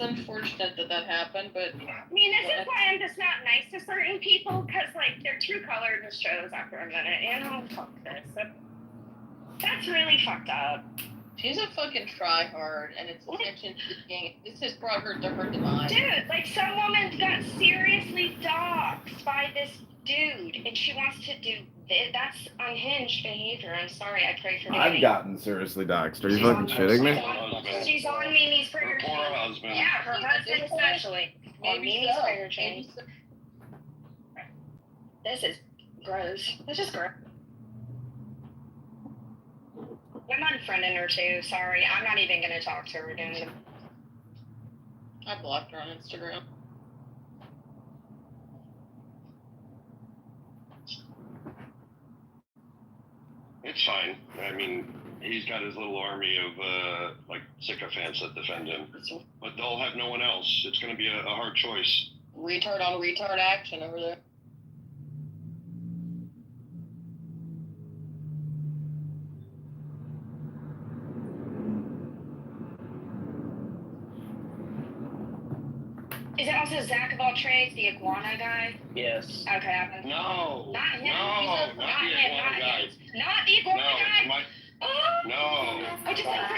It's unfortunate that happened, but... I mean, this is why I'm just not nice to certain people, because, like, their true color just shows after a minute, you know? Fuck this. That's really fucked up. She's a fucking tryhard, and it's attention seeking. This has brought her to her demise. Dude, like, some woman got seriously doxxed by this dude, and she wants to do this. That's unhinged behavior. I'm sorry, I pray for I've gotten seriously doxxed. Are you fucking shitting me? She's on Mimi's for your poor husband. Yeah, her husband especially. On Mimi's for your chain. This is gross. This is gross. I'm unfriending her too. Sorry, I'm not even gonna talk to her again. I blocked her on Instagram. It's fine. I mean, he's got his little army of like sycophants that defend him, but they'll have no one else. It's going to be a hard choice. Retard on retard action over there. Is it also Zach of all trades, the iguana guy? Yes. Okay. No. Not him. No, not the iguana guy. Not the iguana guy. No. I just like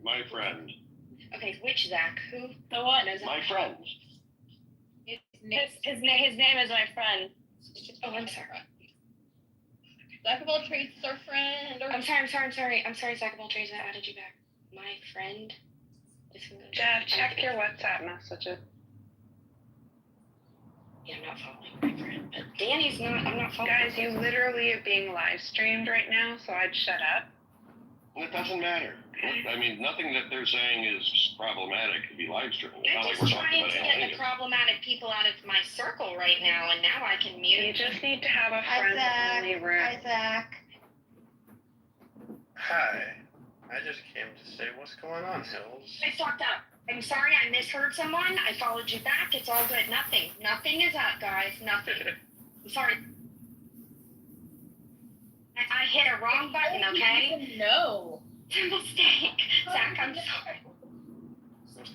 My friend. Okay, which Zach? Who? The one. My friend. His name is my friend. Oh, I'm sorry. Zach of all trades is our friend. I'm sorry, Zach of all trades, I added you back. My friend. Jeff, check your WhatsApp messages. Yeah, I'm not following my friend. But Danny's not, I'm not following. Guys, you literally are being live streamed right now, so I'd shut up. It doesn't matter. I mean, nothing that they're saying is problematic to be live streamed. I'm just trying to get the problematic people out of my circle right now, and now I can mute. You just need to have a friends-only room. Hi, Zach. Hi. I just came to say what's going on, Hills. I fucked up. I'm sorry I misheard someone. I followed you back. It's all good. Nothing is up, guys. Nothing. I'm sorry. I hit a wrong button, okay? No. It's a mistake. Zach, I'm sorry.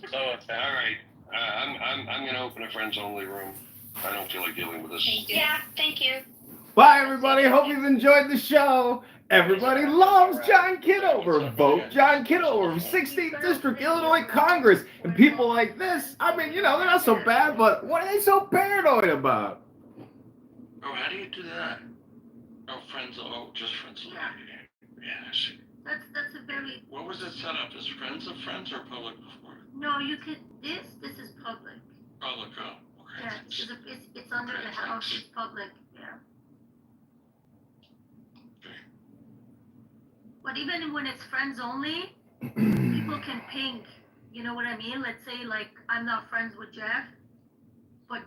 So it's All right. I'm going to open a friends only room. I don't feel like dealing with this. Yeah, thank you. Bye, everybody. Hope you've enjoyed the show. Everybody loves John Kitover. Vote John Kitover, 16th District, Illinois Congress. And people like this, I mean, you know, they're not so bad, but what are they so paranoid about? Oh, how do you do that? Oh, friends, just friends. Yeah, I see. That's a very... What was it set up as friends of friends or public before? No, you could, this is public. Public, oh, okay. Yeah, it's under the house, it's public, yeah. But even when it's friends only, people can ping, you know what I mean? Let's say, like, I'm not friends with Jeff, but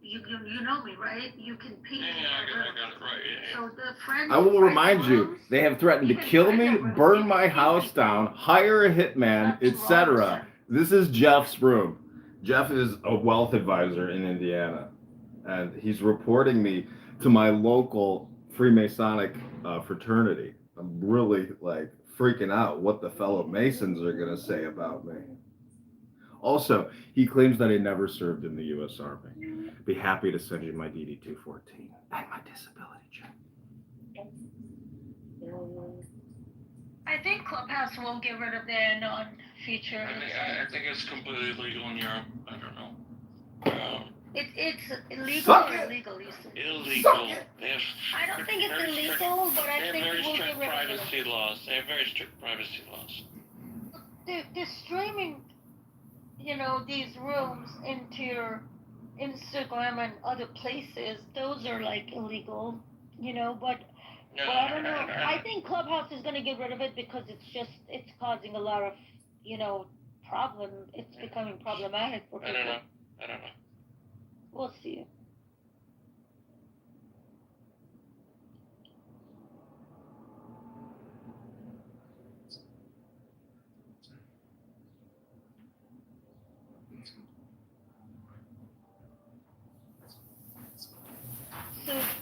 you know me, right? You can ping me. Yeah, I got it right, yeah. So the friends... I will remind you, they have threatened to kill me, burn my house down, hire a hitman, etc. This is Jeff's room. Jeff is a wealth advisor in Indiana, and he's reporting me to my local Freemasonic fraternity. I'm really, like, freaking out what the fellow Masons are going to say about me. Also, he claims that he never served in the U.S. Army. Be happy to send you my DD-214 and my disability check. I think Clubhouse won't get rid of their non-feature. I think it's completely legal in Europe. I don't know. It's illegal Suck or it. illegal, you said? Illegal. They have I don't think it's very illegal, but I think very we'll strict get rid of it. privacy laws. They have very strict privacy laws. They're streaming, you know, these rooms into your Instagram and other places. Those are like illegal, you know, but I don't know. I think Clubhouse is going to get rid of it because it's causing a lot of, you know, problem. It's becoming problematic for people. I don't know. We'll see.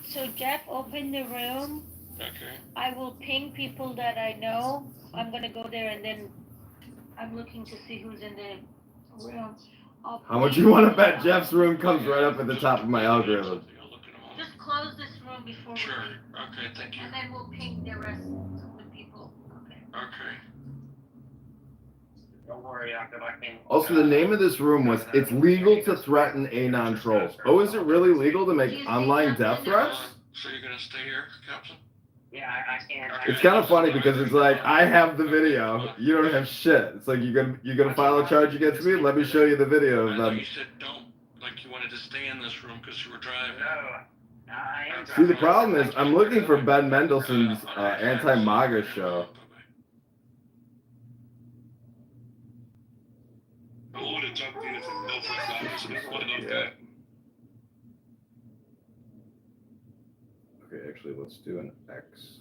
So Jeff, open the room. Okay. I will ping people that I know. I'm gonna go there and then I'm looking to see who's in the room. How much you want to bet Jeff's room comes right up at the top of my algorithm? Just close this room before we Sure. leave, Okay, thank you. and then we'll ping the rest of the people. Okay. Okay. Don't worry, I can. Also, the name of this room was "It's legal to threaten anon trolls." Oh, is it really legal to make online death threats? So you're gonna stay here, Captain? Yeah, I can't. It's kind of funny because it's like I have the video, you don't have shit. It's like you're gonna file a charge against me. Let me show you the video I of know them. you said don't, like you wanted to stay in this room because you were driving. No, I am. See, the problem is I'm looking for Ben Mendelsohn's anti-MAGA show. I would have jumped in from Milford's office and flooded up Yeah. that. Okay, actually, let's do an X.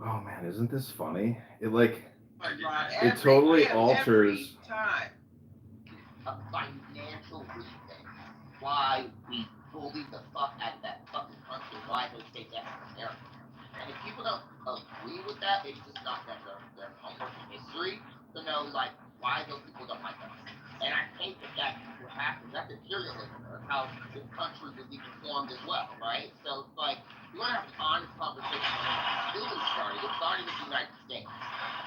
Oh man, isn't this funny? It totally alters. Time. A financial reason why we bully the fuck out of that fucking country, why those states have to care. And if people don't agree with that, it's just not their homework history to know like why those people don't like us. And I think that's what happens. That's imperialism of how this country was even formed as well, right? So it's like you want to have an honest conversation on how it started. It started with the United States.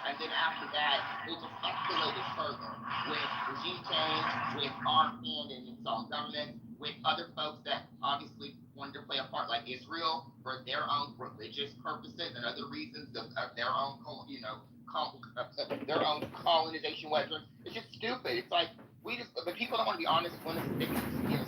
And then after that, it just escalated further with regime change, with our hand in installed government, with other folks that obviously wanted to play a part like Israel for their own religious purposes and other reasons of their own, their own colonization weapons. It's just stupid. It's like but people don't want to be honest when they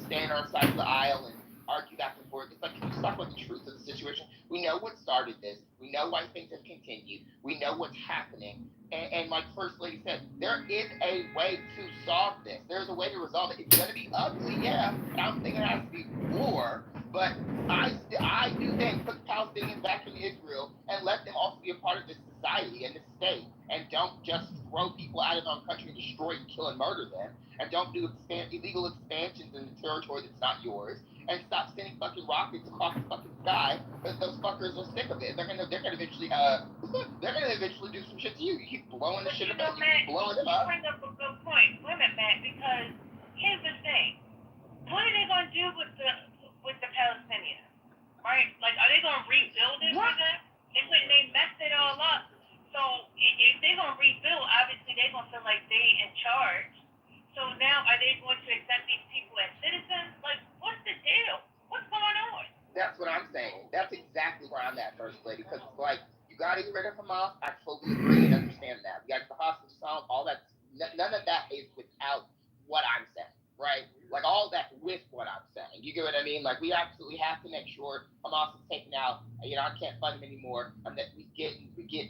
stand on our side of the aisle and argue back and forth. It's like, can you talk about the truth of the situation? We know what started this. We know why things have continued. We know what's happening. And like First Lady said, there is a way to solve this. There's a way to resolve it. It's going to be ugly, yeah. I don't think it has to be war. But I do think put the Palestinians back in Israel and let them also be a part of this society and this state. And don't just throw people out of their own country and destroy and kill and murder them. And don't do illegal expansions in the territory that's not yours. And stop sending fucking rockets across the fucking sky because those fuckers are sick of it. They're gonna eventually do some shit to you. You keep blowing the shit up. You keep blowing them up. You bring up a good point. Wait a minute, Matt, because here's the thing. What are they gonna do with the Palestinians? Right? Like, are they gonna rebuild it for them? They messed it all up. So if they're gonna rebuild, obviously they're gonna feel like they in charge. So now, are they going to accept these people as citizens? Like, what's the deal? What's going on? That's what I'm saying. That's exactly where I'm at, First Lady. Because it's like, you got to get rid of Hamas. I totally agree and understand that. We got the hostage solved. All that. None of that is without what I'm saying, right? Like, all that with what I'm saying. You get what I mean? Like, we absolutely have to make sure Hamas is taken out. I can't fund them anymore. And that we get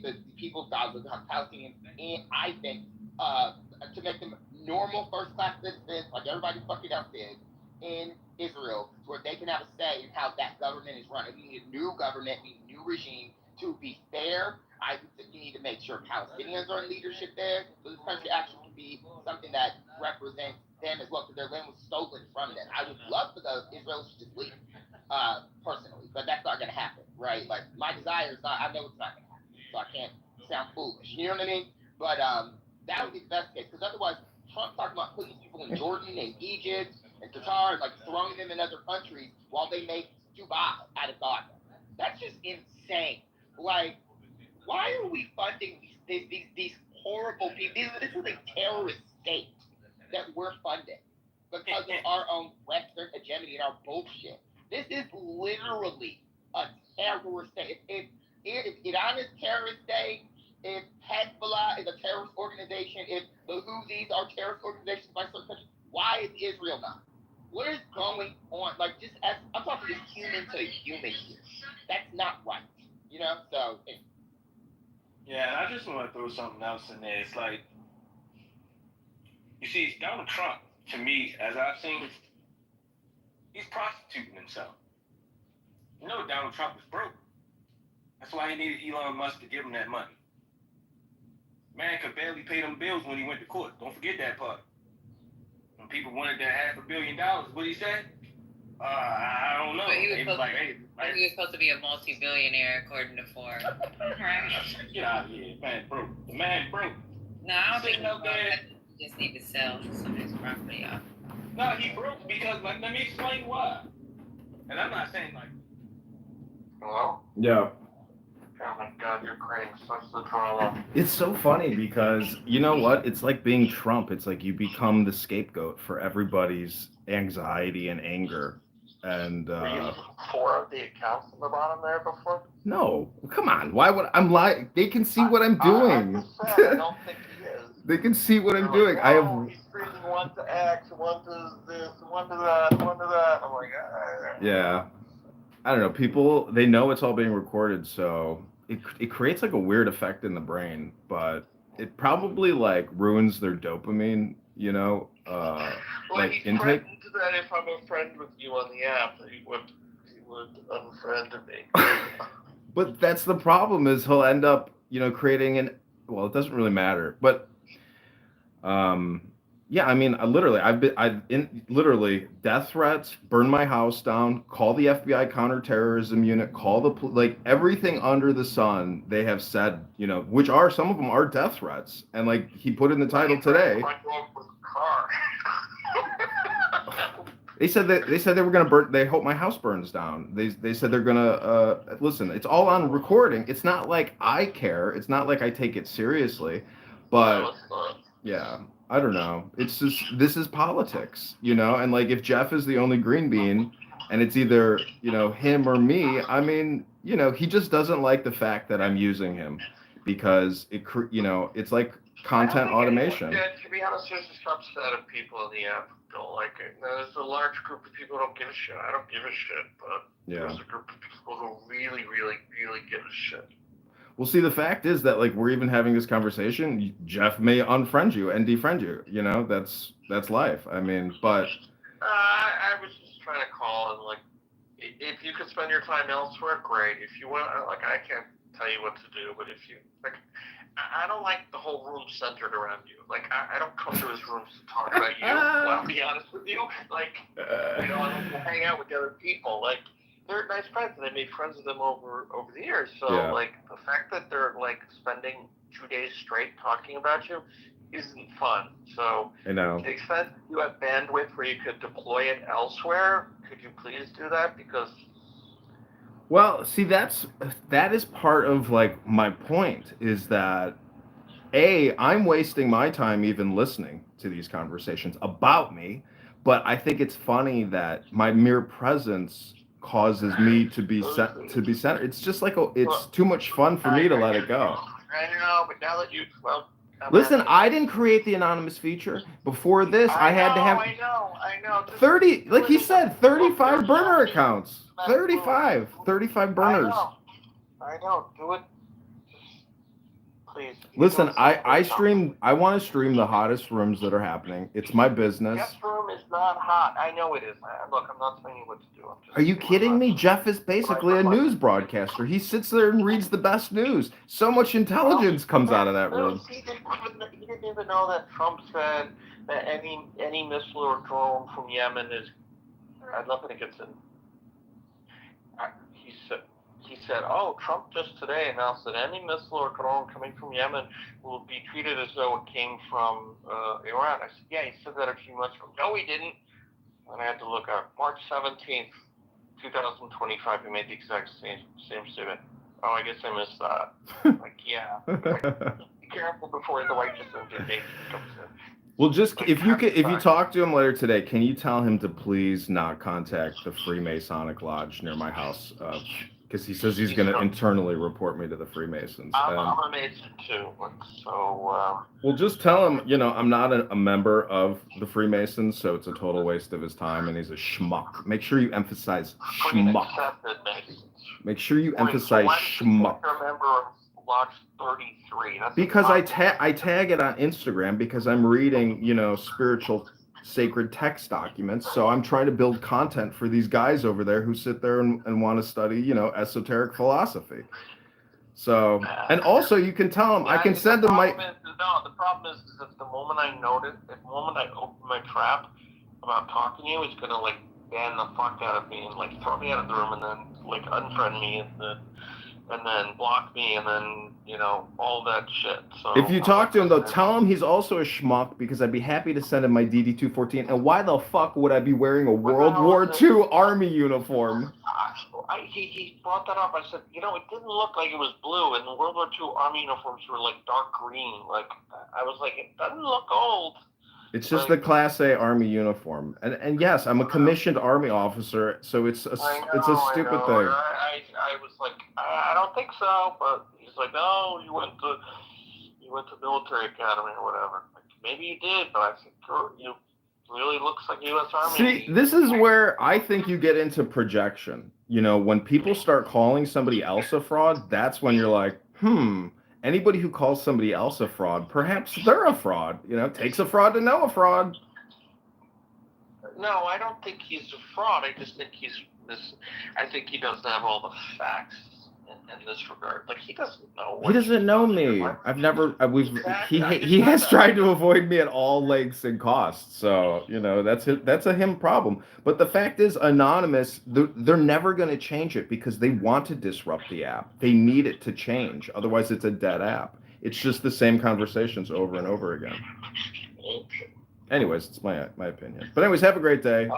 the people of Gaza, the Palestinians, and I think to make them normal first-class citizens, like everybody fucking else is, in Israel, where they can have a say in how that government is run. We need a new government, we need a new regime to be fair. I think you need to make sure Palestinians are in leadership there, so this country actually can be something that represents them as well, because their land was stolen from them. I would love for those Israelis to just leave, personally, but that's not going to happen, right? Like, my desire is not, I know it's not going to happen, so I can't sound foolish, you know what I mean? But that would be the best case, because otherwise, Trump talking about putting people in Jordan and Egypt and Qatar and like throwing them in other countries while they make Dubai out of Gaza. That's just insane. Like, why are we funding these horrible people? This is a terrorist state that we're funding because of our own Western hegemony and our bullshit. This is literally a terrorist state. If Iran is a terrorist state, if Hezbollah is a terrorist organization, if the Houthis are terrorist organizations by certain countries, why is Israel not? What is going on? Like, I'm talking just human to human here. That's not right, you know? So. Yeah, and I just want to throw something else in there. It's like, you see, Donald Trump, to me, as I've seen, he's prostituting himself. You know, Donald Trump is broke. That's why he needed Elon Musk to give him that money. Man could barely pay them bills when he went to court. Don't forget that part. When people wanted that $500 million, what he said? I don't know. But he was They was supposed like, hey, He was supposed to be a multi-billionaire according to Forbes. Right. get out of here, man, broke. The man broke. No, I don't think Sitting up there. he just need to sell some of his property off. No, he broke because, like, let me explain why. And I'm not saying, like, Hello? Yeah. Oh my God, you're creating such the drama. It's so funny because you know what? It's like being Trump. It's like you become the scapegoat for everybody's anxiety and anger. And Were you 4 of the accounts on the bottom there before? no, come on. Why would I'm lying? They can see what I'm I doing. just said, I don't think he is. They can see what I'm You're doing. like, I oh, have he's screaming one to X, one to this, one to that, one to that. I'm like, yeah. I don't know. People they know it's all being recorded, so it creates like a weird effect in the brain, but it probably like ruins their dopamine, you know, well, like he intake. threatened that if I'm a friend with you on the app, that he would unfriend me. But that's the problem is he'll end up, you know, creating an well, it doesn't really matter. But yeah, I mean, literally death threats, burn my house down, call the FBI counterterrorism unit, call like everything under the sun they have said, you know, which are some of them are death threats. And like he put in the title today. They said they were gonna burn. They hope my house burns down. They said they're gonna listen. It's all on recording. It's not like I care. It's not like I take it seriously, but yeah, I don't know. It's just this is politics, you know. And like if Jeff is the only green bean, and it's either you know him or me. I mean, you know, he just doesn't like the fact that I'm using him because you know it's like content automation. Yeah, to be honest, there's a subset of people in the app who don't like it. Now, there's a large group of people who don't give a shit. I don't give a shit, but there's a group of people who really, really, really give a shit. Well, see, the fact is that like we're even having this conversation. Jeff may unfriend you and defriend you. You know, that's life. I mean, but I was just trying to call and like, if you could spend your time elsewhere, great. If you want, like, I can't tell you what to do, but if you like. I don't like the whole room centered around you. Like, I don't come to his rooms to talk about you. I'll be honest with you. Like, you know, I like to hang out with the other people. Like, they're nice friends, and I made friends with them over the years. So, like, the fact that they're, like, spending 2 days straight talking about you isn't fun. So, I know. To the extent you have bandwidth where you could deploy it elsewhere, could you please do that? Because... Well, see, that is part of like my point is that I'm wasting my time even listening to these conversations about me, but I think it's funny that my mere presence causes me to be centered. It's just like it's too much fun for me to let it go. I know, but now that listen, I didn't create the anonymous feature. Before this, I had to have. I know. 30, like he said, 35 burner accounts. 35 burners. I know. Do it. Please. Listen, I stream. I want to stream the hottest rooms that are happening. It's my business. Jeff's room is not hot. I know it is. Look, I'm not telling you what to do. Are you kidding me? Jeff is basically a news broadcaster. He sits there and reads the best news. So much intelligence comes out of that room. He didn't even know that Trump said that any missile or drone from Yemen is. Nothing against it. He said, oh, Trump just today announced that any missile or drone coming from Yemen will be treated as though it came from Iran. I said, yeah, he said that a few months ago. No, he didn't. And I had to look up. March 17th, 2025, he made the exact same statement. Oh, I guess I missed that. Like, yeah. Be careful before the righteous indignation comes in. Well, just if you talk to him later today, can you tell him to please not contact the Freemasonic Lodge near my house? Because he says he's going to internally report me to the Freemasons. I'm a Mason too, so. Well, just tell him, you know, I'm not a member of the Freemasons, so it's a total waste of his time, and he's a schmuck. Make sure you emphasize schmuck. Make sure you emphasize schmuck. I'm a member of Lodge 33. Because I tag it on Instagram because I'm reading, you know, spiritual sacred text documents. So I'm trying to build content for these guys over there who sit there and want to study, you know, esoteric philosophy. So, and also you can tell them, I can send them my... The problem is that the moment I open my trap about talking to you, it's going to like ban the fuck out of me and like throw me out of the room and then like unfriend me and then block me and then all that shit. So If you talk to him though, tell him he's also a schmuck because I'd be happy to send him my DD-214. And why the fuck would I be wearing a World War II Army uniform? He brought that up. I said, it didn't look like it was blue, and the World War II Army uniforms were like dark green. Like I was like, it doesn't look old. It's just the Class A Army uniform, and yes, I'm a commissioned Army officer, so it's a stupid thing. I was like, I don't think so, but he's like, no, you went to military academy or whatever. Like, maybe you did, but I think you really looks like U.S. Army. See, this is where I think you get into projection. When people start calling somebody else a fraud, that's when you're like, anybody who calls somebody else a fraud, perhaps they're a fraud. Takes a fraud to know a fraud. No, I don't think he's a fraud. I just think I think he doesn't have all the facts in this regard. Like, he doesn't know. He doesn't know me. I've never. He has tried to avoid me at all lengths and costs. So that's a him problem. But the fact is, Anonymous, they're never going to change it because they want to disrupt the app. They need it to change. Otherwise, it's a dead app. It's just the same conversations over and over again. Anyways, it's my opinion. But anyways, have a great day.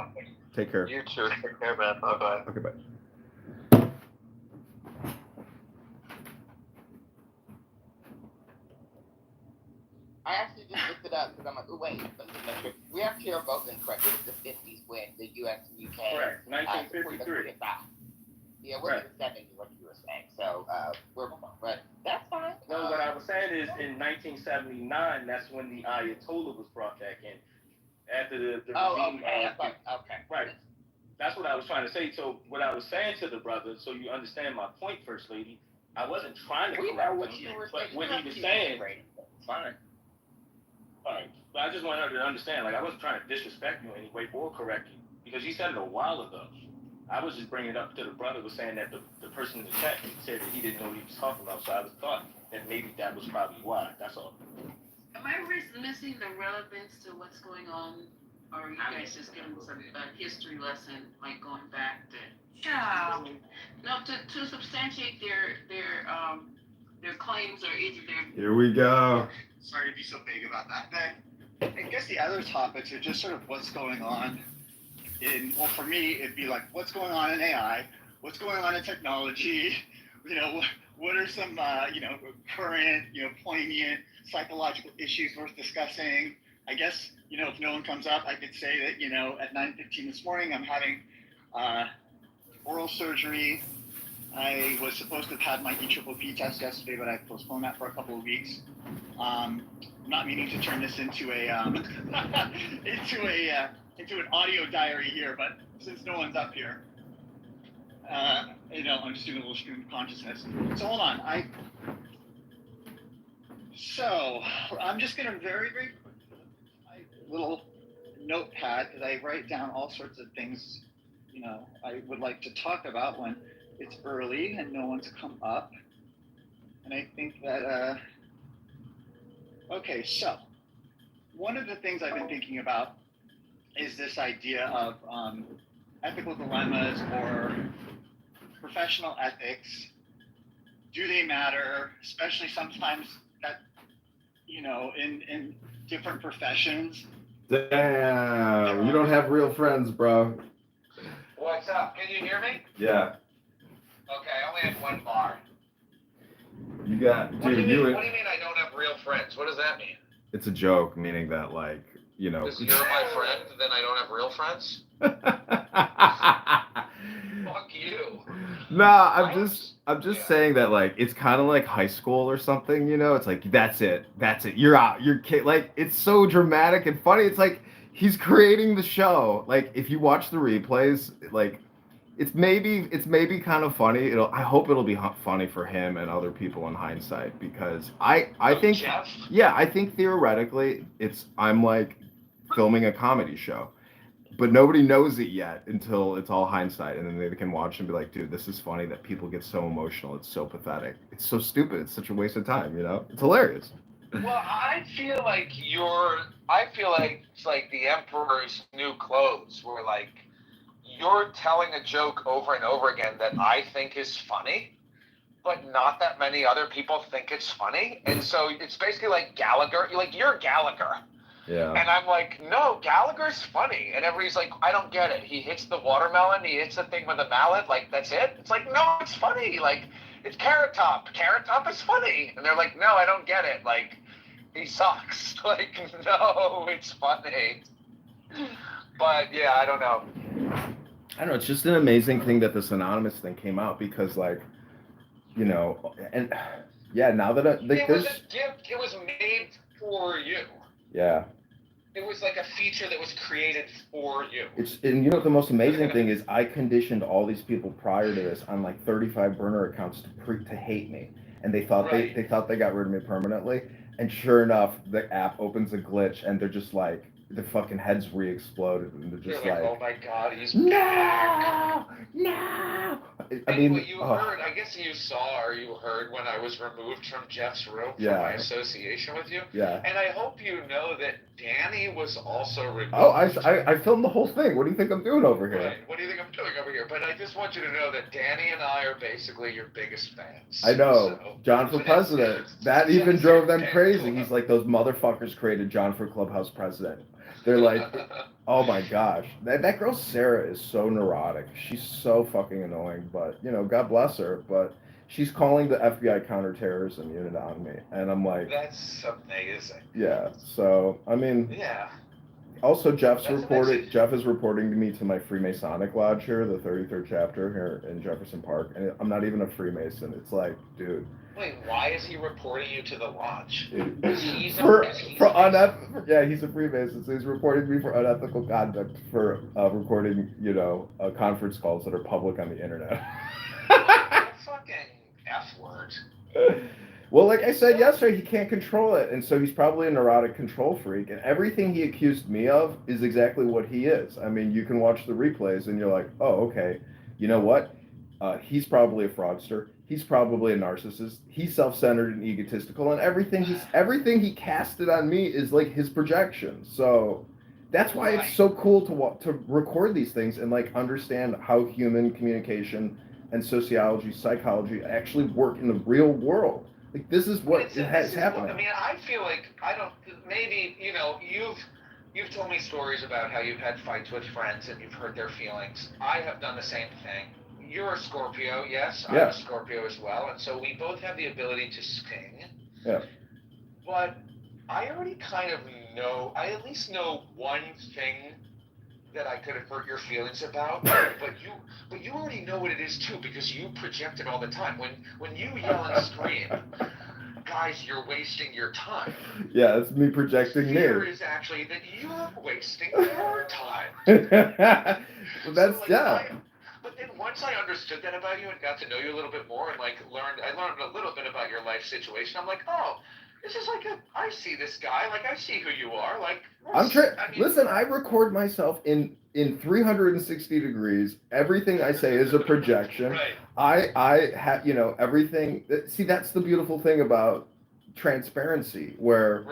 Take care. You too. Take care, man. Bye-bye. Okay, bye. I actually just looked it up because I'm like, oh wait, let's just make sure. We actually are both incorrect. It was the 50s when the U.S. and UK. Correct. 1953. Yeah, we're in the 70s, what you were saying. So we're wrong, but that's fine. No, what I was saying is in 1979, that's when the Ayatollah was brought back in. After the regime. Okay. Okay. Right. That's what I was trying to say. So what I was saying to the brother, so you understand my point, First Lady, I wasn't trying to correct him, but what he was saying. It's fine. All right. But I just want her to understand, like, I wasn't trying to disrespect you in any way or correct you, because he said it a while ago. I was just bringing it up to the brother, was saying that the person in the chat said that he didn't know what he was talking about, so I thought that maybe that was probably why. That's all. Am I missing the relevance to what's going on? Or are you guys just giving some history lesson, like going back to? Yeah. No, to substantiate their claims or either their. Here we go. Sorry to be so big about that. I guess the other topics are just sort of what's going on. Well, for me, it'd be like what's going on in AI, what's going on in technology. What are some current, poignant psychological issues worth discussing? I guess, if no one comes up, I could say that, at 9:15 this morning, I'm having oral surgery. I was supposed to have had my EPPP test yesterday, but I postponed that for a couple of weeks. I'm not meaning to turn this into into an audio diary here, but since no one's up here, I'm just doing a little stream of consciousness. So hold on, I'm just gonna very, very quickly my little notepad, because I write down all sorts of things, I would like to talk about when it's early and no one's come up. And I think that, okay, so one of the things I've been thinking about is this idea of ethical dilemmas or professional ethics. Do they matter, especially sometimes that, in different professions? Damn, you don't have real friends, bro. What's up? Can you hear me? Yeah. Okay, I only have one bar. You got, What do you mean I don't have real friends? What does that mean? It's a joke, meaning that, like, Because you're my friend, then I don't have real friends? Fuck you. Nah, I'm just saying that, like, it's kind of like high school or something, It's like, that's it, you're out, you're like, it's so dramatic and funny. It's like he's creating the show. Like, if you watch the replays, like, it's maybe kind of funny. I hope it'll be funny for him and other people in hindsight, because I think, Jeff? yeah, I think theoretically I'm like filming a comedy show, but nobody knows it yet until it's all hindsight, and then they can watch and be like, dude, this is funny that people get so emotional. It's so pathetic. It's so stupid. It's such a waste of time. It's hilarious. Well, I feel like it's like the Emperor's new clothes, where like you're telling a joke over and over again that I think is funny, but not that many other people think it's funny. And so it's basically like Gallagher. You're Gallagher. Yeah. And I'm like, no, Gallagher's funny. And everybody's like, I don't get it. He hits the watermelon. He hits the thing with a mallet. Like, that's it? It's like, no, it's funny. Like, it's Carrot Top. Carrot Top is funny. And they're like, no, I don't get it. Like, he sucks. Like, no, it's funny. But, yeah, I don't know. I don't know. It's just an amazing thing that this anonymous thing came out because, like, you know, and yeah, now that it was a gift. It was made for you. Yeah. It was like a feature that was created for you. And you know what the most amazing thing is? I conditioned all these people prior to this on like 35 burner accounts to hate me, and they thought they thought they got rid of me permanently. And sure enough, the app opens a glitch, and they're just like their fucking heads re-exploded, and they're just like, oh my god, he's no. I mean, what you heard, I guess you saw or you heard when I was removed from Jeff's room for my association with you. Yeah. And I hope you know that Danny was also removed. Oh, I filmed the whole thing. What do you think I'm doing over here? Right. What do you think I'm doing over here? But I just want you to know that Danny and I are basically your biggest fans. I know. So, John for president. That even drove them crazy. He's like, those motherfuckers created John for Clubhouse president. They're like, oh my gosh. That girl Sarah is so neurotic. She's so fucking annoying. But, you know, God bless her. But she's calling the FBI counterterrorism unit on me. And I'm like... That's amazing. Yeah. So, I mean... Yeah. Also, Jeff is reporting to me to my Freemasonic lodge here, the 33rd chapter here in Jefferson Park. And I'm not even a Freemason. It's like, dude... Wait, why is he reporting you to the lodge? He's a Freemason, so he's reporting me for unethical conduct for recording, you know, conference calls that are public on the internet. Fucking F word. Well, like I said yesterday, he can't control it, and so he's probably a neurotic control freak, and everything he accused me of is exactly what he is. I mean, you can watch the replays, and you're like, oh, okay, you know what? He's probably a fraudster. He's probably a narcissist. He's self-centered and egotistical, and everything he casted on me is like his projection. So that's why it's so cool to record these things and like understand how human communication and sociology, psychology actually work in the real world. Like this is what has happened. I mean, I feel like maybe you know you've told me stories about how you've had fights with friends and you've hurt their feelings. I have done the same thing. You're a Scorpio, yes. I'm a Scorpio as well, and so we both have the ability to sting. Yeah. But I already kind of know. I at least know one thing that I could have hurt your feelings about. but you already know what it is too because you project it all the time. When you yell and scream, guys, you're wasting your time. Yeah, it's me projecting Fear is actually that you're wasting your time. Well, that's But then once I understood that about you and got to know you a little bit more and like I learned a little bit about your life situation. I'm like, oh, this is like I see this guy, like I see who you are. Like listen, I record myself in 360 degrees. Everything I say is a projection. Right. I have, you know, everything. See, that's the beautiful thing about transparency where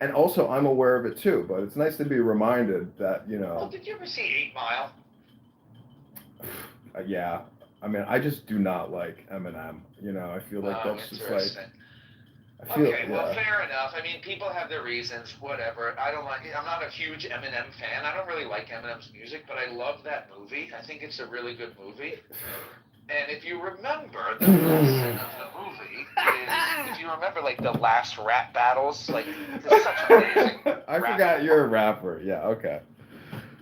and also I'm aware of it too, but it's nice to be reminded that, you know. Well, did you ever see 8 Mile? Yeah, I mean, I just do not like Eminem. You know, I feel like that's just like. Well, fair enough. I mean, people have their reasons. Whatever. I'm not a huge Eminem fan. I don't really like Eminem's music, but I love that movie. I think it's a really good movie. And if you remember, the lesson of the movie is, if you remember, like the last rap battles, like it's such amazing. I forgot you're a rapper. Yeah. Okay.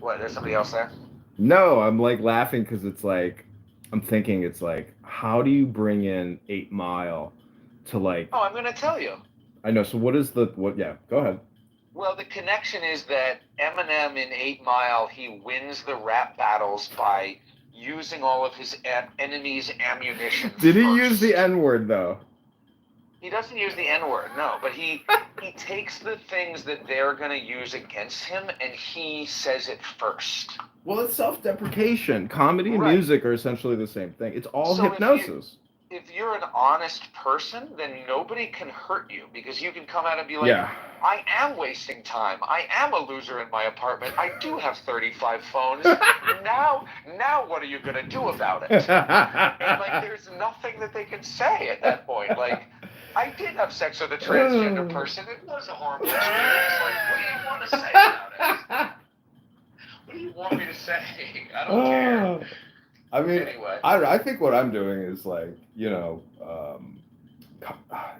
What? There's somebody else there? No, I'm like laughing because it's like I'm thinking it's like how do you bring in 8 Mile to like? Oh, I'm gonna tell you. I know. So what? Yeah, go ahead. Well, the connection is that Eminem in 8 Mile, he wins the rap battles by using all of his enemies' ammunition. Did he use the N-word though? He doesn't use the N-word, no, but he takes the things that they're going to use against him, and he says it first. Well, it's self-deprecation. Comedy and music are essentially the same thing. It's all hypnosis. if you're an honest person, then nobody can hurt you because you can come out and be like, Yeah. I am wasting time. I am a loser in my apartment. I do have 35 phones. now what are you going to do about it? And like, there's nothing that they can say at that point. Like, I did have sex with a transgender person. It was a horrible experience. Like, what do you want to say about it? What do you want me to say? I don't care. I mean, Anyway. I think what I'm doing is like,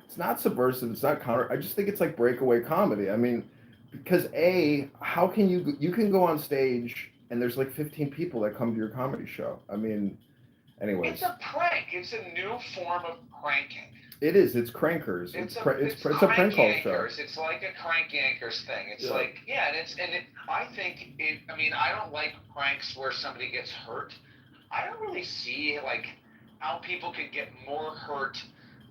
it's not subversive, it's not counter. I just think it's like breakaway comedy. I mean, because how can you can go on stage and there's like 15 people that come to your comedy show. I mean, anyways. It's a prank. It's a new form of pranking. It is. It's crankers. It's a prank call show. It's like a crank yankers thing. It's like, yeah, I think I mean, I don't like pranks where somebody gets hurt. I don't really see like how people could get more hurt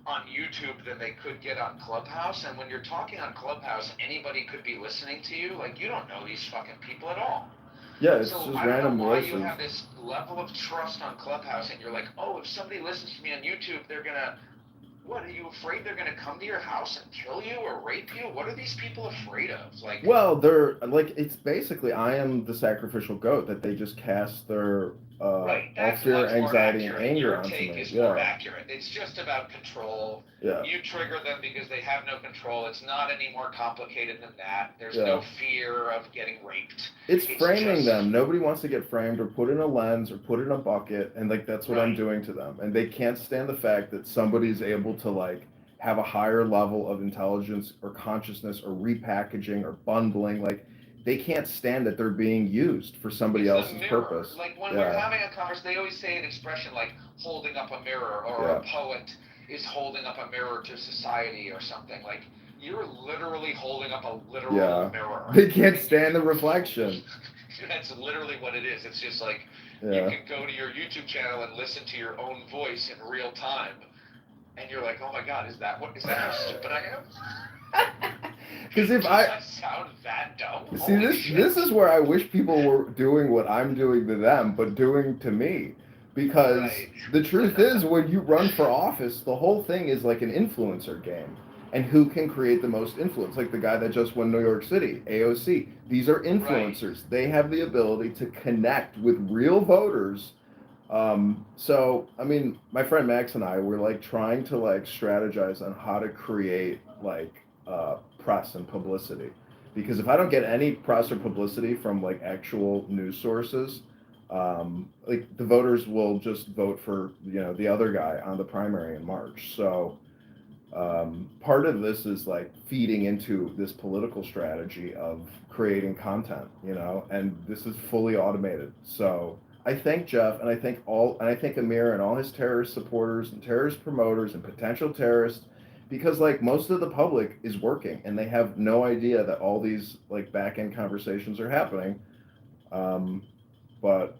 on YouTube than they could get on Clubhouse. And when you're talking on Clubhouse, anybody could be listening to you. Like, you don't know these fucking people at all. Yeah, it's so just I random don't know why voices. you have this level of trust on Clubhouse, and you're like, oh, if somebody listens to me on YouTube, they're gonna. What, are you afraid they're gonna come to your house and kill you or rape you? What are these people afraid of? Like, well, they're like, it's basically I am the sacrificial goat that they just cast their right. all fear, anxiety, and anger Your onto take me. is more accurate. It's just about control. Yeah. You trigger them because they have no control. It's not any more complicated than that. There's Yeah. no fear of getting raped. It's framing just them. Nobody wants to get framed or put in a lens or put in a bucket, and like that's what I'm doing to them. And they can't stand the fact that somebody's able to like have a higher level of intelligence or consciousness or repackaging or bundling. Like, they can't stand that they're being used for somebody else's purpose. Like, when we're having a conversation, they always say an expression like holding up a mirror, or a poet is holding up a mirror to society or something. Like, you're literally holding up a literal mirror. They can't stand the reflection. That's literally what it is. It's just like, you can go to your YouTube channel and listen to your own voice in real time. And you're like, oh my God, is that how stupid I am? Because if I sound that dumb. See, this is where I wish people were doing what I'm doing to them, but doing to me. Because the truth is, when you run for office, the whole thing is like an influencer game. And who can create the most influence? Like the guy that just won New York City, AOC. These are influencers. They have the ability to connect with real voters. So, I mean, my friend Max and I were like trying to like strategize on how to create like press and publicity, because if I don't get any press or publicity from like actual news sources, like the voters will just vote for the other guy on the primary in March. So part of this is like feeding into this political strategy of creating content, and this is fully automated. So I thank Jeff, and I thank Amir and all his terrorist supporters and terrorist promoters and potential terrorists, because like most of the public is working and they have no idea that all these like back end conversations are happening. But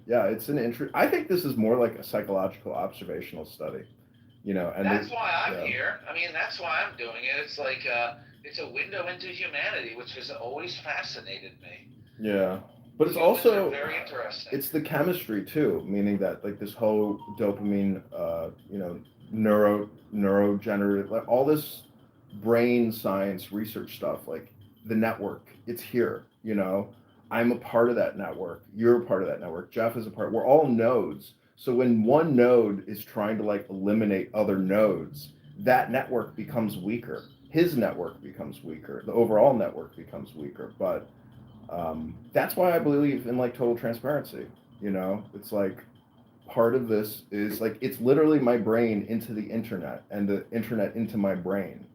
yeah, it's an interest. I think this is more like a psychological observational study, and that's why I'm here. I mean, that's why I'm doing it. It's like it's a window into humanity, which has always fascinated me. Yeah. But it's also very interesting. It's the chemistry too, meaning that like this whole dopamine, neurogenerative, like all this brain science research stuff, like the network, it's here. I'm a part of that network. You're a part of that network. Jeff is a part. We're all nodes. So when one node is trying to like eliminate other nodes, that network becomes weaker. His network becomes weaker. The overall network becomes weaker. But that's why I believe in like total transparency. It's like part of this is like it's literally my brain into the internet and the internet into my brain.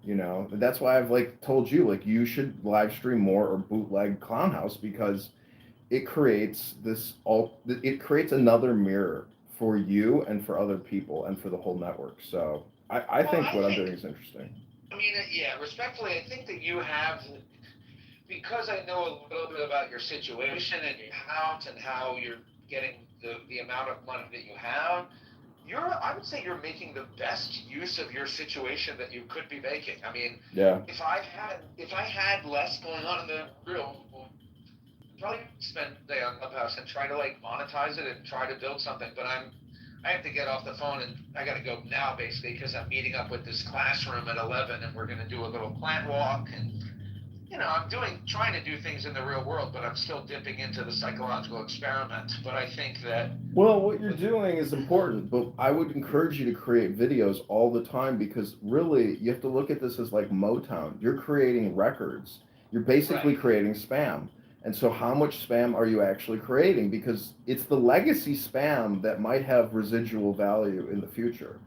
That's why I've like told you like you should live stream more or bootleg Clown House, because it creates another mirror for you and for other people and for the whole network. So I think what I'm doing is interesting. I mean, yeah, respectfully, I think that you have. Because I know a little bit about your situation and your house and how you're getting the amount of money that you have, I would say you're making the best use of your situation that you could be making. I mean, if I had less going on in the room, I'd probably spend the day on Clubhouse and try to like monetize it and try to build something. But I have to get off the phone and I got to go now basically because I'm meeting up with this classroom at 11 and we're going to do a little plant walk and I'm trying to do things in the real world, but I'm still dipping into the psychological experiment. But I think that Well, what you're doing is important, but I would encourage you to create videos all the time because really you have to look at this as like Motown. You're creating records. You're basically creating spam. And so how much spam are you actually creating? Because it's the legacy spam that might have residual value in the future,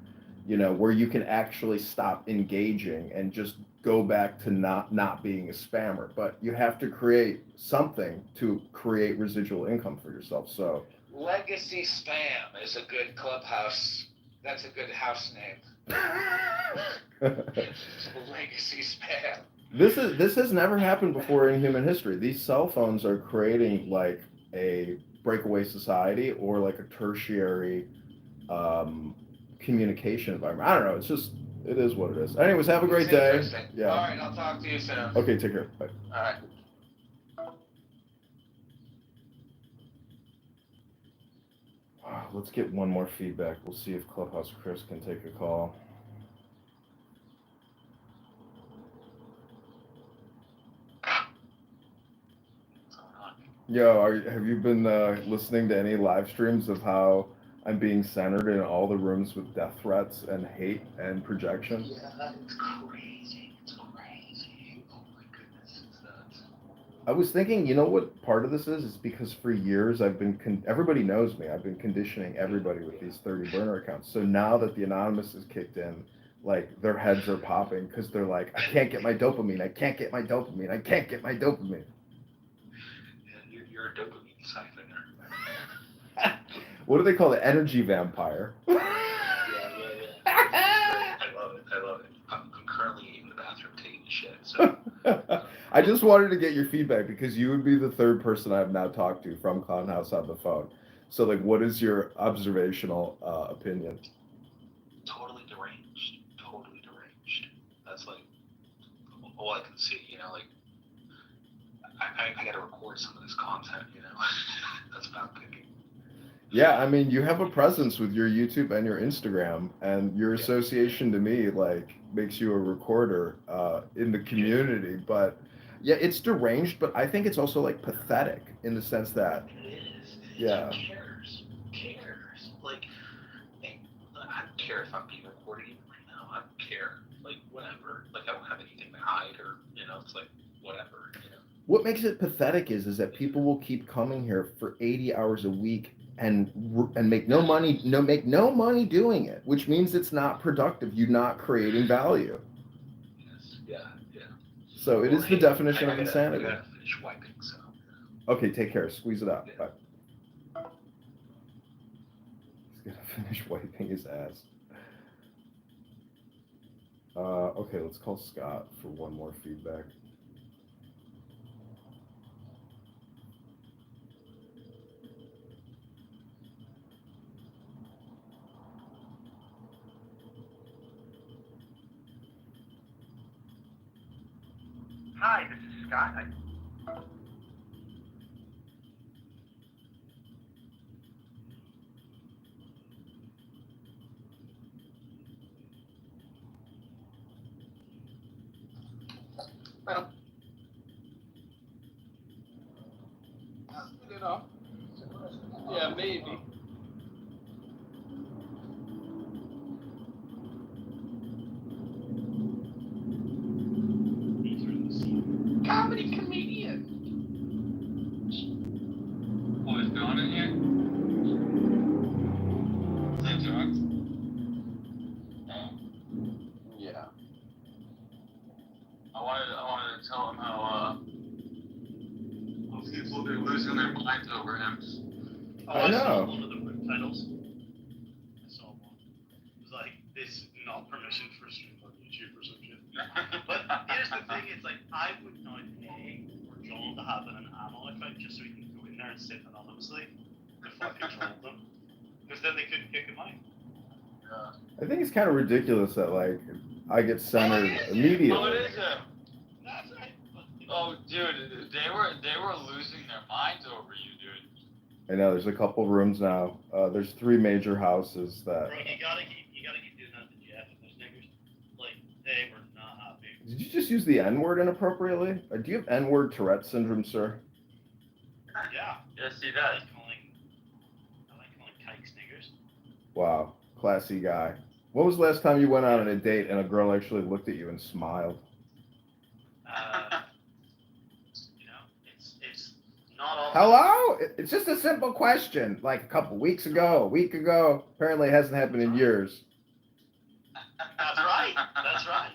where you can actually stop engaging and just go back to not being a spammer. But you have to create something to create residual income for yourself. So legacy spam is a good clubhouse. That's a good house name. Legacy spam. This has never happened before in human history. These cell phones are creating like a breakaway society or like a tertiary communication environment. I don't know. It is what it is. Anyways, have a great day. Yeah. All right, I'll talk to you soon. Okay, take care. Bye. All right. Let's get one more feedback. We'll see if Clubhouse Chris can take a call. Yo, have you been listening to any live streams of how I'm being centered in all the rooms with death threats and hate and projection? Yeah, it's crazy. It's crazy. Oh my goodness, it's nuts. I was thinking, what part of this is? It's because for years everybody knows me. I've been conditioning everybody with these 30 burner accounts. So now that the anonymous is kicked in, like their heads are popping because they're like, I can't get my dopamine. I can't get my dopamine. I can't get my dopamine. You're a dopamine siphoner. What do they call it? Energy vampire. Yeah. I love it. I'm currently in the bathroom taking a shit. So I just wanted to get your feedback because you would be the third person I've now talked to from Clown House on the phone. So, like, what is your observational opinion? Totally deranged. That's like all I can see. I got to record some of this content. That's what I'm thinking. Yeah, I mean, you have a presence with your YouTube and your Instagram, and your association to me, like, makes you a recorder in the community. But yeah, it's deranged, but I think it's also like pathetic in the sense that it is. Yeah. Who cares? Like, I don't care if I'm being recorded even right now. I don't care. Like, whatever. Like, I don't have anything to hide, or it's like whatever. What makes it pathetic is that people will keep coming here for 80 hours a week and make no money doing it, which means it's not productive. You're not creating value. Yes. Yeah. So it is the definition of insanity. I gotta finish wiping, so. Okay, take care. Squeeze it out. Yeah. Bye. He's gonna finish wiping his ass. Okay, let's call Scott for one more feedback. Hi, this is Scott. Well, yeah, maybe. Comedy comedian. Oh, is Dawn in here? Is that drugs? Yeah. I wanted to tell him how most people are losing their minds over him. I know. One of the web titles. I saw one. It was like, this not permission for stream on YouTube or some shit. But here's the thing, it's like, I would not pay for John to have an ammo account just so he can go in there and sit anonymously to fucking troll them. Because then they couldn't kick him out. I think it's kind of ridiculous that like I get centered immediately. Oh, it is him. Oh, dude, they were losing their minds over you, dude. I know there's a couple rooms now. There's 3 major houses that. Bro, you gotta keep doing that to Jeff and those niggers. Like, they were not happy. Did you just use the N-word inappropriately? Or do you have N-word Tourette syndrome, sir? Yeah. Yes, he I does. like calling kikes niggers. Wow, classy guy. When was the last time you went out on a date and a girl actually looked at you and smiled? You know, it's not all. Hello? It's just a simple question. Like a couple weeks ago, a week ago. Apparently it hasn't happened in years. That's right. That's right.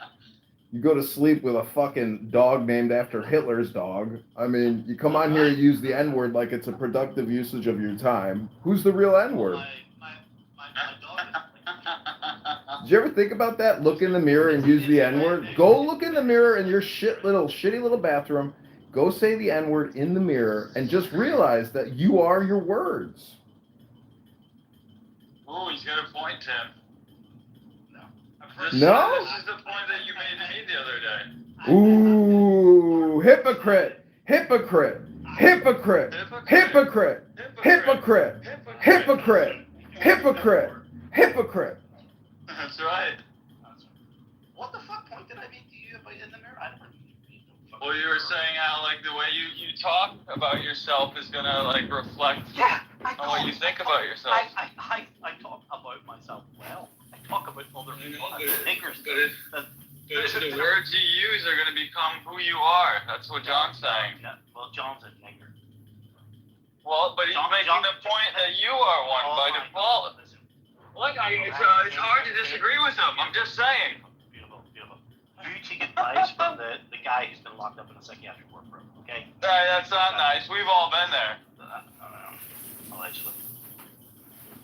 You go to sleep with a fucking dog named after Hitler's dog. I mean, you come on here and use the N-word like it's a productive usage of your time. Who's the real N-word? My dog is Did you ever think about that? Look in the mirror and use the N-word? Go look in the mirror in your shitty little bathroom. Go say the N-word in the mirror and just realize that you are your words. Oh, he's got a point, Tim. No? This is the point that you made to me the other day. Ooh, hypocrite, hypocrite, hypocrite, hypocrite, hypocrite, hypocrite, hypocrite, hypocrite. That's right. What the fuck point did I make to you in the mirror? I don't remember. Well, you were saying how like the way you talk about yourself is gonna like reflect on what you think about yourself. I talk about myself well. I talk about other people as niggers. But the words you use are gonna become who you are. That's what John's saying. Yeah, well, John's a nigger. Well, but he's making the point that you are one by default. Look, it's hard to disagree with him. I'm just saying. Beautiful. You take advice from the guy who's been locked up in a psychiatric ward room, okay? That's not nice. We've all been there. Allegedly.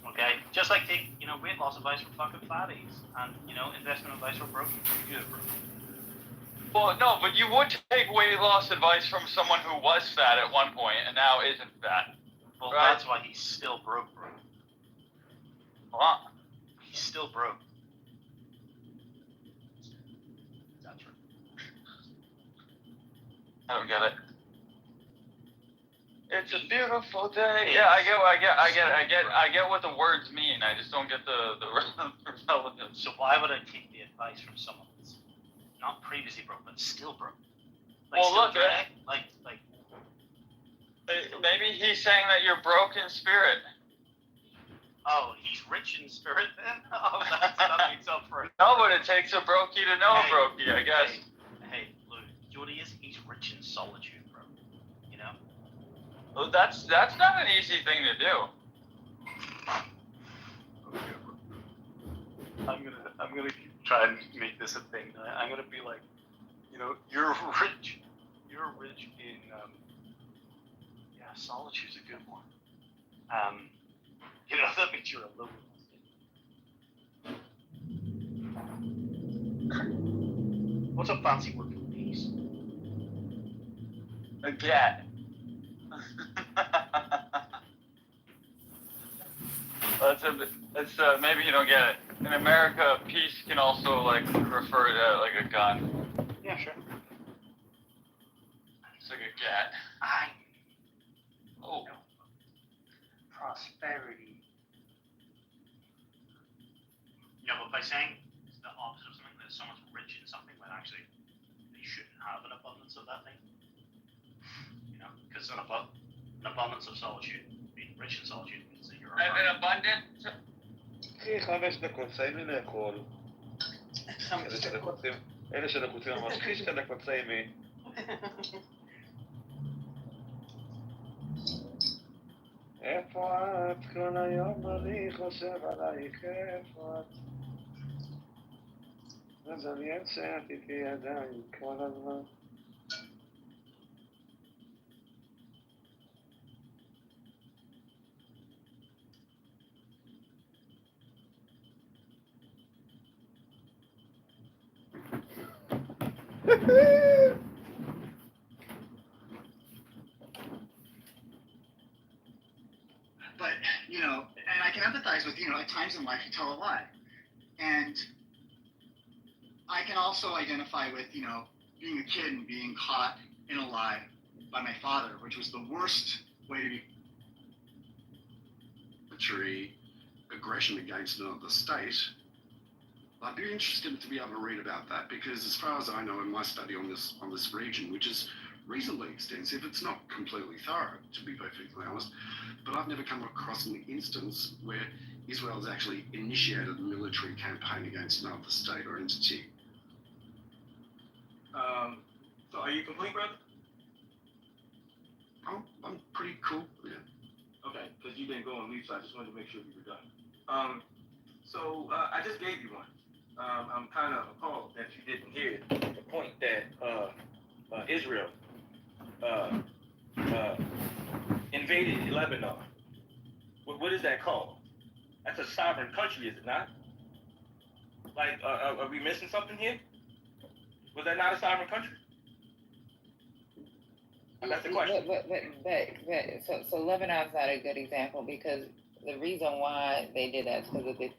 Okay? Just like take, weight loss advice from fucking fatties. And, investment advice from broke. Good, bro. Well, no, but you would take weight loss advice from someone who was fat at one point and now isn't fat. Well, right? That's why he's still broke, bro. What? He's still broke. That's right. I don't get it. It's a beautiful day. Yeah, I get what the words mean. I just don't get the relevance. So why would I take the advice from someone that's not previously broke, but still broke? Well, still look, like. Maybe he's saying that you're broke in spirit. Oh, he's rich in spirit then? Oh, that makes up for it. No, but it takes a brokey to know a brokey, I guess. Hey, Lou, you know what he is? He's rich in solitude, bro. You know? Well, that's not an easy thing to do. I'm gonna try and make this a thing. I'm gonna be like, you're rich. You're rich in solitude's a good one. That means you're alone. What's a fancy word for peace? A cat. Maybe you don't get it. In America, peace can also refer to like a gun. Yeah, sure. It's like a cat. Oh. Prosperity. But by saying it's the opposite of something, that someone's rich in something when actually they shouldn't have an abundance of that thing. Because an abundance of solitude, being rich in solitude means that you're an abundant. קחי 5 דקות, סיימי לאכול. אלה שלקוצים ממש, קחי 2 דקות, סיימי. איפה את? כל היום אני חושב עלייך, איפה את? אז אני יוצאת איתי ידיים כל הזמן. But, and I can empathize with, at times in life you tell a lie. And I can also identify with, being a kid and being caught in a lie by my father, which was the worst way to be military aggression against another state. I'd be interested to be able to read about that because, as far as I know, in my study on this region, which is reasonably extensive, it's not completely thorough, to be perfectly honest, but I've never come across an instance where Israel has actually initiated a military campaign against another state or entity. So are you complete, brother? I'm pretty cool, yeah. Okay, because you didn't go on leave, so I just wanted to make sure you were done. I just gave you one. I'm kind of appalled that you didn't hear the point that Israel invaded Lebanon. What is that called? That's a sovereign country, is it not? Like, are we missing something here? Was that not a sovereign country? That's the question. So Lebanon's not a good example because the reason why they did that is because of the